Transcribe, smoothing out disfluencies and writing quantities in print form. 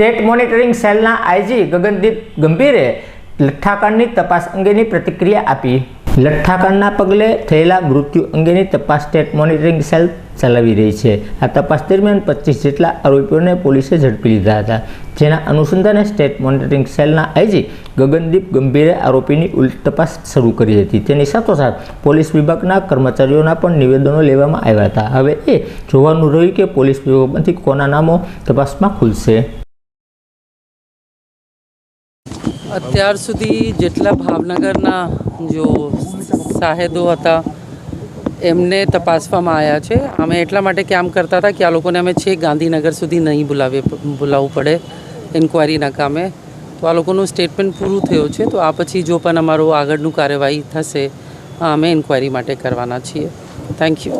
State monitoring સેલના IG Gagandeep ગંભીરે લઠ્ઠાકાંડની તપાસ અંગેની પ્રતિક્રિયા આપી। લઠ્ઠાકાંડના પગલે થયેલા મૃત્યુ અંગેની તપાસ સ્ટેટ મોનિટરિંગ સેલ ચલાવી રહી છે। આ તપાસ દરમિયાન 25 જેટલા આરોપીઓને પોલીસે ઝડપી લીધા હતા, જેના અનુસંધાને સ્ટેટ મોનિટરિંગ સેલના આઈજી ગગનદીપ ગંભીરે આરોપીની ઉલટ તપાસ શરૂ કરી હતી। તેની સાથોસાથ પોલીસ વિભાગના કર્મચારીઓના પણ નિવેદનો લેવામાં આવ્યા હતા। હવે એ જોવાનું રહ્યું કે પોલીસ વિભાગમાંથી કોના નામો તપાસમાં ખુલશે। અત્યાર સુધી જેટલા ભાવનગરના જો સાહેદો હતા એમને તપાસવામાં આવ્યા છે। અમે એટલા માટે કામ કરતા હતા કે આ લોકોને અમે છેક ગાંધીનગર સુધી નહીં બોલાવવું પડે ઇન્ક્વાયરીના કામે। તો આ લોકોનું સ્ટેટમેન્ટ પૂરું થયું છે, તો આ પછી જો પણ અમારું આગળનું કાર્યવાહી થશે અમે ઇન્ક્વાયરી માટે કરવાના છીએ। Thank you.